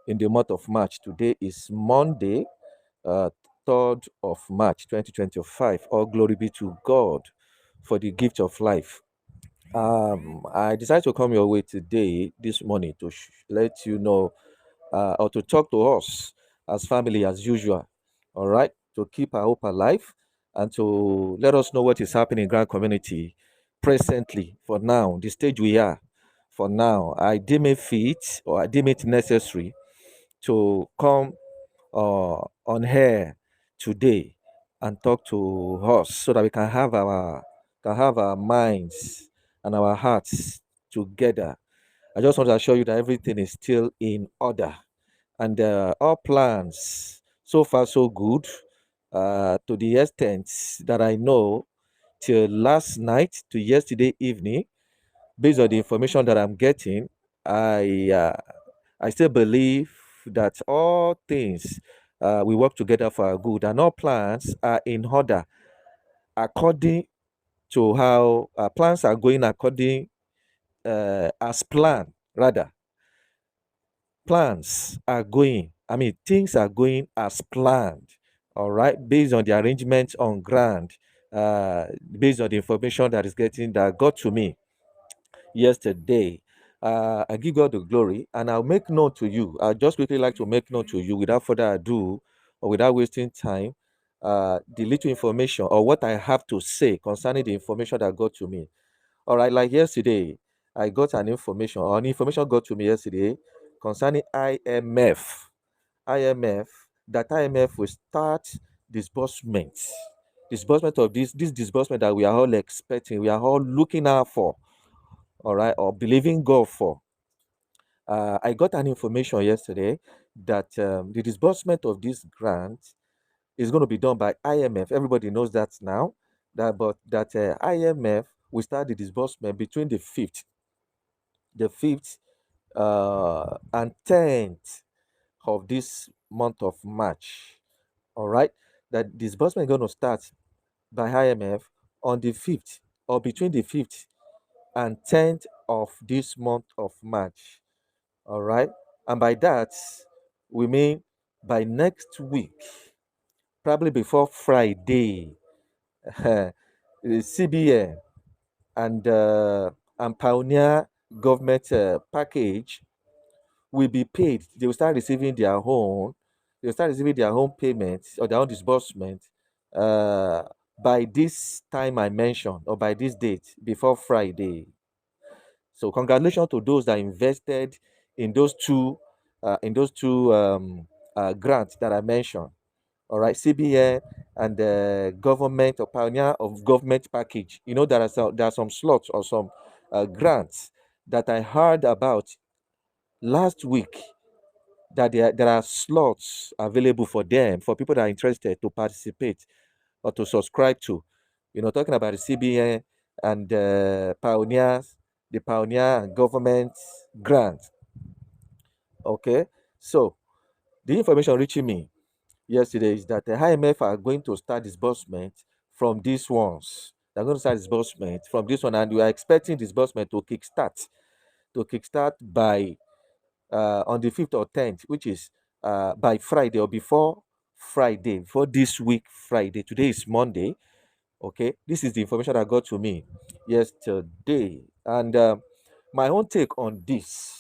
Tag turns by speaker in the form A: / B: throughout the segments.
A: in the month of March. Today is Monday, uh, 3rd of March 2025. All glory be to God for the gift of life. I decided to come your way today, this morning, to let you know or to talk to us as family as usual. All right, to keep our hope alive and to let us know what is happening in Grand Community presently. For now, the stage we are. For now, I deem it fit or I deem it necessary to come on air today and talk to us so that we can have our minds and our hearts together. I just want to assure you that everything is still in order and our plans so far so good, to the extent that I know till last night to yesterday evening, based on the information that I'm getting, I uh, I still believe that all things will work together for our good, and all plans are in order according to how plans are going according as planned. Rather, plans are going. I mean, things are going as planned. All right, based on the arrangements on ground, based on the information that is getting that got to me yesterday. I give God the glory, and I'll make known to you. I just quickly like to make known to you, without further ado or without wasting time, the little information or what I have to say concerning the information that got to me. All right, like yesterday, I got an information, or an information got to me yesterday concerning IMF. IMF, that IMF will start disbursement. Disbursement of this disbursement that we are all expecting, we are all looking out for, all right, or believing God for. I got an information yesterday that the disbursement of this grant is going to be done by IMF. Everybody knows that now. But that IMF will start the disbursement between the 5th and 10th of this month of March. All right, that disbursement is going to start by IMF on the 5th or between the 5th and 10th of this month of March. All right. And by that, we mean by next week, probably before Friday, the CBN and Pioneer government package will be paid. They will start receiving their own. They will start receiving their own payments or their own disbursement uh, by this time I mentioned, or by this date before Friday. So congratulations to those that invested in those two grants that I mentioned. All right, CBN and the government or pioneer of government package. You know, there are some slots or some grants that I heard about last week, that there are slots available for them, for people that are interested to participate or to subscribe to. You know, talking about the CBN and the Pioneer Government Grant. Okay, so the information reaching me yesterday is that the IMF are going to start disbursement from these ones. They're going to start disbursement from this one, and we are expecting disbursement to kickstart by on the 5th or 10th, which is by Friday or before Friday, before this week Friday. Today is Monday. Okay, this is the information that got to me yesterday, and my own take on this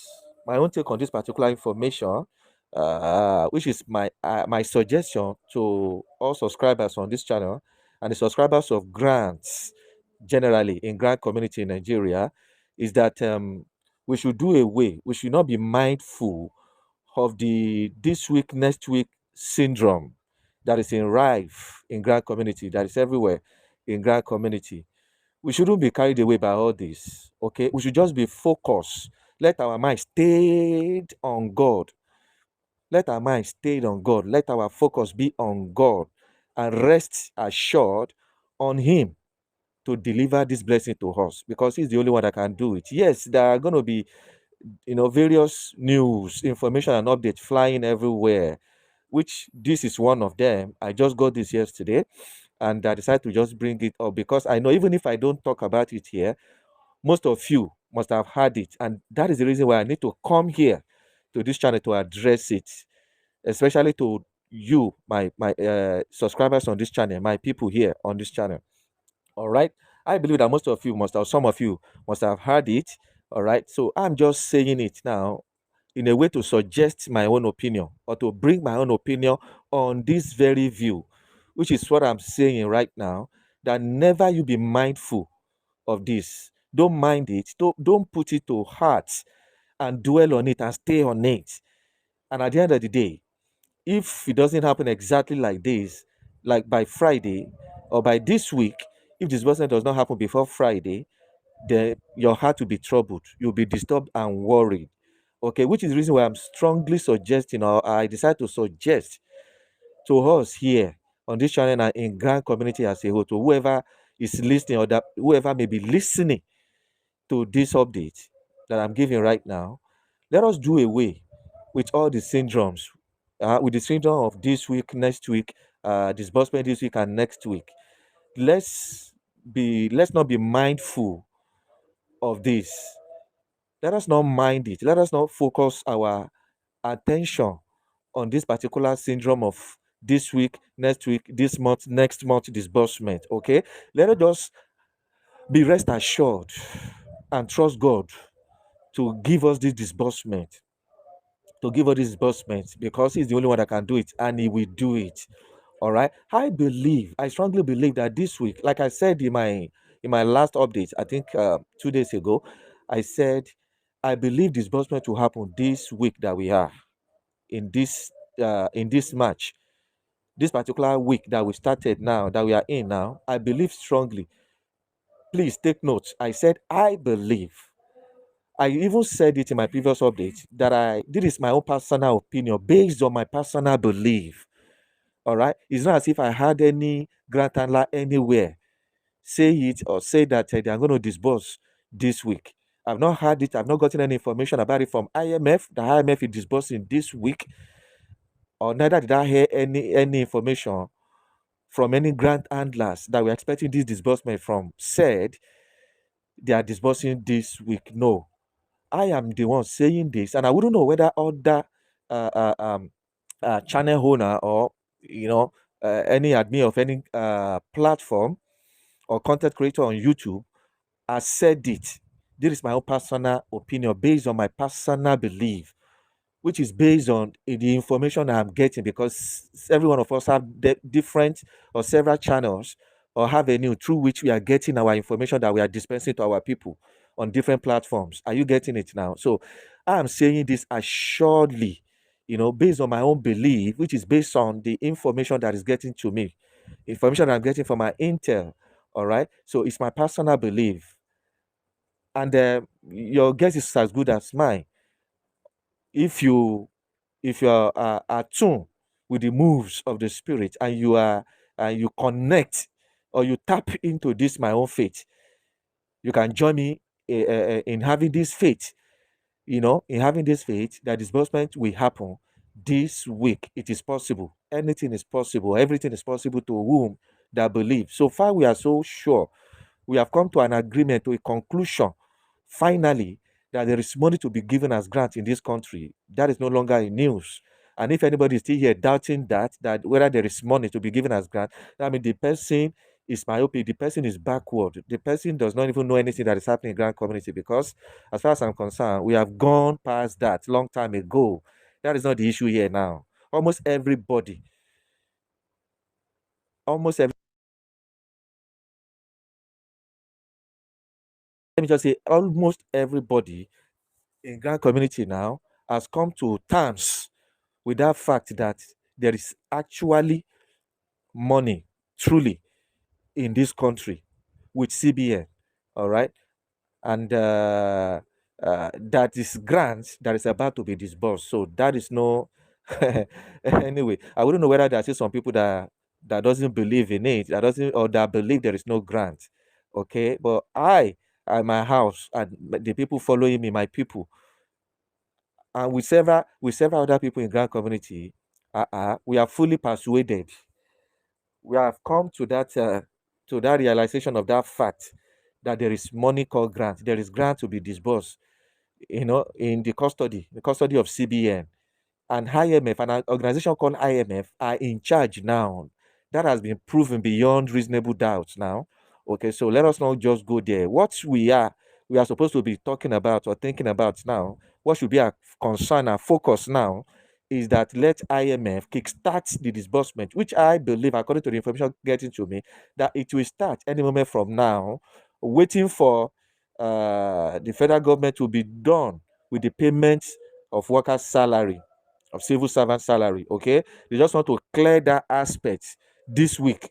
A: particular information, which is my suggestion to all subscribers on this channel and the subscribers of grants generally in grant community in Nigeria, is that we should not be mindful of the this week next week syndrome that is in rife in grant community, that is everywhere in grant community. We shouldn't be carried away by all this. Okay, we should just be focused. Let our mind stay on God. Let our mind stay on God. Let our focus be on God and rest assured on Him to deliver this blessing to us, because He's the only one that can do it. Yes, there are going to be, various news, information, and updates flying everywhere, which this is one of them. I just got this yesterday, and I decided to just bring it up because I know even if I don't talk about it here, most of you must have heard it, and that is the reason why I need to come here to this channel to address it, especially to you, my subscribers on this channel, my people here on this channel. All right. I believe that most of you must have, some of you must have heard it. All right. So I'm just saying it now in a way to suggest my own opinion or to bring my own opinion on this very view, which is what I'm saying right now. That never you be mindful of this. Don't mind it. Don't put it to heart and dwell on it and stay on it. And at the end of the day, if it doesn't happen exactly like this, like by Friday or by this week, if disbursement does not happen before Friday, then your heart will be troubled. You'll be disturbed and worried. Okay, which is the reason why I'm strongly suggesting, or I decide to suggest to us here on this channel and in grand community as a whole, to whoever is listening or that whoever may be listening to this update that I'm giving right now, let us do away with all the syndromes, with the syndrome of this week, next week, disbursement this week and next week. Let's not be mindful of this. Let us not mind it. Let us not focus our attention on this particular syndrome of this week, next week, this month, next month disbursement. Okay, let us just be rest assured and trust God to give us this disbursement, because He's the only one that can do it, and He will do it. All right. I strongly believe that this week, like I said in my last update, I think 2 days ago, I said I believe disbursement will happen this week that we are in this March, this particular week that we started now, that we are in now. I believe strongly. Please take notes. I said I believe. I even said it in my previous update that this is my own personal opinion based on my personal belief. All right. It's not as if I had any grant handler anywhere say it or say that they are going to disburse this week. I've not had it. I've not gotten any information about it from IMF. The IMF is disbursing this week, or neither did I hear any information from any grant handlers that we're expecting this disbursement from said they are disbursing this week. No, I am the one saying this, and I wouldn't know whether other uh, uh, um, channel owner or any admin of any platform or content creator on YouTube has said it. This is my own personal opinion based on my personal belief, which is based on the information I'm getting, because every one of us have different or several channels or avenue through which we are getting our information that we are dispensing to our people on different platforms. Are you getting it now? So I am saying this assuredly, based on my own belief, which is based on the information that is getting to me, information that I'm getting from my intel. All right. So it's my personal belief. And your guess is as good as mine. If you are attuned with the moves of the spirit, and you connect or you tap into this my own faith, you can join me in having this faith, in having this faith that disbursement will happen this week. It is possible. Anything is possible. Everything is possible to whom that believe. So far we are so sure. We have come to an agreement, to a conclusion, finally, that there is money to be given as grant in this country. That is no longer in news. And if anybody is still here doubting that whether there is money to be given as grant, I mean, the person is myopic, the person is backward, the person does not even know anything that is happening in grant community, because as far as I'm concerned, we have gone past that long time ago. That is not the issue here now. Almost everybody, almost every let me just say, almost everybody in grant community now has come to terms with that fact that there is actually money truly in this country with CBN, all right, and that is grants that is about to be disbursed. So that is no anyway. I wouldn't know whether there are still some people that doesn't believe in it, that doesn't, or that believe there is no grant. Okay, but I at my house and the people following me, my people, and with several other people in grant community, we are fully persuaded. We have come to that realization of that fact that there is money called grant. There is grant to be disbursed. in the custody of CBN, and IMF, an organization called IMF, are in charge now. That has been proven beyond reasonable doubt now. Okay, so let us not just go there. What we are supposed to be talking about or thinking about now, what should be our concern, our focus now, is that let IMF kickstart the disbursement, which I believe, according to the information getting to me, that it will start any moment from now, waiting for the federal government to be done with the payment of workers' salary, of civil servant salary. Okay, they just want to clear that aspect this week.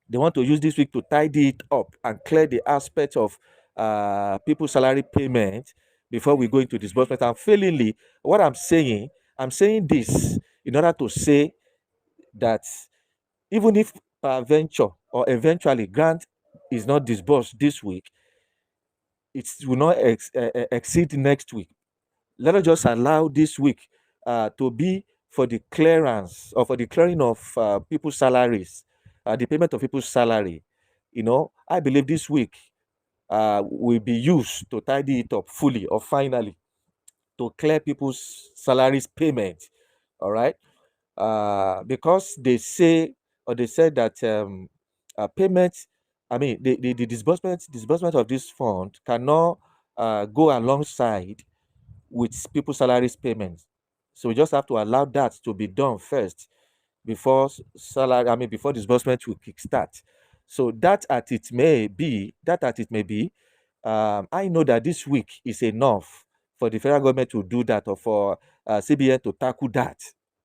A: They want to use this week to tidy it up and clear the aspect of people's salary payment before we go into disbursement. And failingly, what I'm saying this in order to say that even if venture or eventually grant is not disbursed this week, it will not exceed next week. Let us just allow this week to be for the clearance or for the clearing of people's salaries, the payment of people's salary. I believe this week will be used to tidy it up fully or finally to clear people's salaries payment. All right. Because they say, or they said that payment, I mean, the disbursement of this fund cannot go alongside with people's salaries payments. So we just have to allow that to be done first before before disbursement will kickstart. So that at it may be, I know that this week is enough for the federal government to do that, or for CBN to tackle that.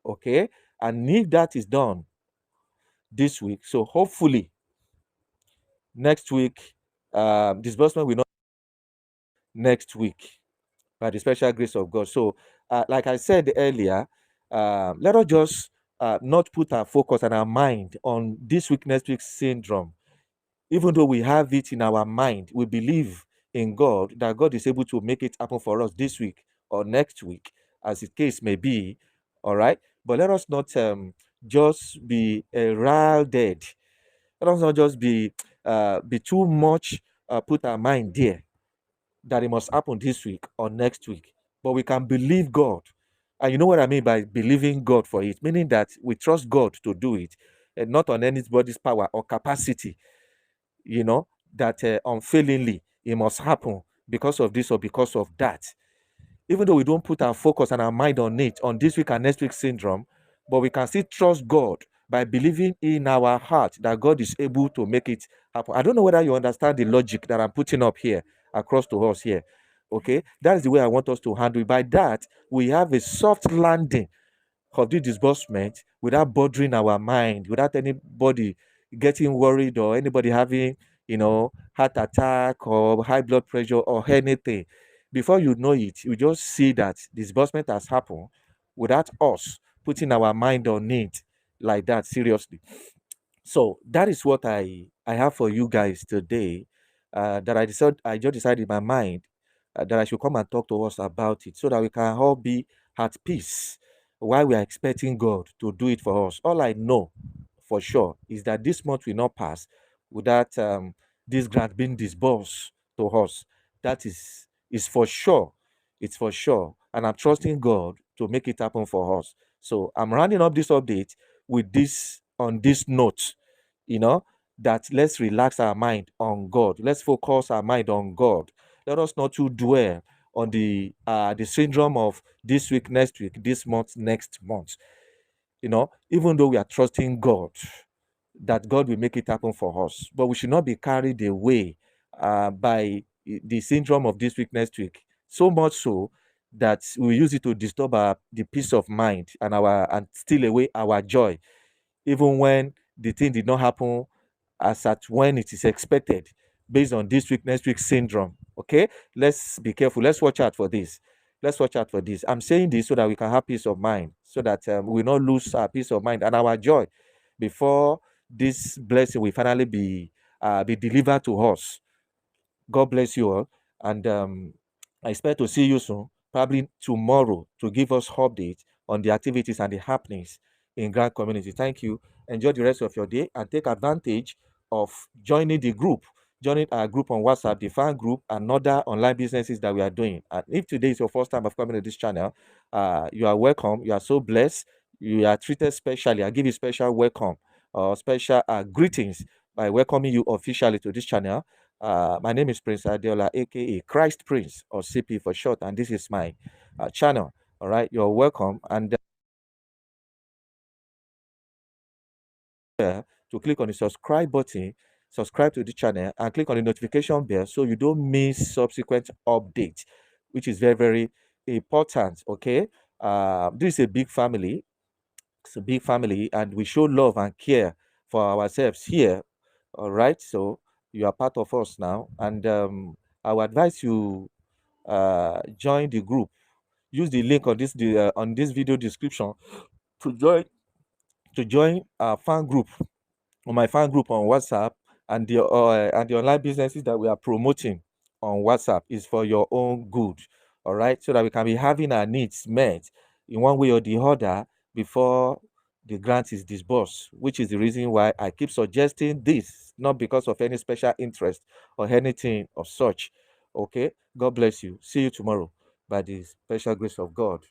A: Okay, and if that is done this week, so hopefully next week, disbursement will not next week by the special grace of God. So, like I said earlier, let us just not put our focus and our mind on this week, next week syndrome. Even though we have it in our mind, we believe in God that God is able to make it happen for us this week or next week, as the case may be. All right. But let us not just be riled. Let us not just be too much put our mind there that it must happen this week or next week. But we can believe God. And you know what I mean by believing God for it, meaning that we trust God to do it, and not on anybody's power or capacity, that unfailingly it must happen because of this or because of that. Even though we don't put our focus and our mind on it, on this week and next week syndrome, but we can still trust God by believing in our heart that God is able to make it happen. I don't know whether you understand the logic that I'm putting up here across to us here. Okay, that is the way I want us to handle it. By that, we have a soft landing of the disbursement without bothering our mind, without anybody getting worried or anybody having, heart attack or high blood pressure or anything. Before you know it, you just see that disbursement has happened without us putting our mind on it like that seriously. So that is what I have for you guys today. That I just decided in my mind that I should come and talk to us about it so that we can all be at peace while we are expecting God to do it for us. All I know for sure is that this month will not pass without this grant being disbursed to us. That is for sure. It's for sure. And I'm trusting God to make it happen for us. So I'm rounding up this update with this on this note, you know, that let's relax our mind on God. Let's focus our mind on God. Let us not too dwell on the syndrome of this week, next week, this month, next month. Even though we are trusting God, that God will make it happen for us, but we should not be carried away by the syndrome of this week, next week. So much so that we use it to disturb the peace of mind and steal away our joy, even when the thing did not happen as at when it is expected, based on this week, next week syndrome. Okay, let's be careful. Let's watch out for this. Let's watch out for this. I'm saying this so that we can have peace of mind, so that we will not lose our peace of mind and our joy before this blessing will finally be delivered to us. God bless you all, and I expect to see you soon, probably tomorrow, to give us updates on the activities and the happenings in Grand Community. Thank you. Enjoy the rest of your day and take advantage of joining the group joining our group on WhatsApp, the fan group, and other online businesses that we are doing. And if today is your first time of coming to this channel, you are welcome. You are so blessed. You are treated specially. I give you special welcome or special greetings by welcoming you officially to this channel. My name is Prince Adeola, aka Christ Prince, or CP for short, and this is my channel. All right, you're welcome. And to click on the subscribe button, subscribe to the channel, and click on the notification bell so you don't miss subsequent updates, which is very, very important. Okay, this is a big family. It's a big family, and we show love and care for ourselves here. All right, so you are part of us now, and I would advise you join the group. Use the link on this video description to join our fan group on my fan group on WhatsApp, and the online businesses that we are promoting on WhatsApp is for your own good. All right, so that we can be having our needs met in one way or the other before the grant is disbursed, which is the reason why I keep suggesting this, not because of any special interest or anything of such. Okay, God bless you. See you tomorrow by the special grace of God.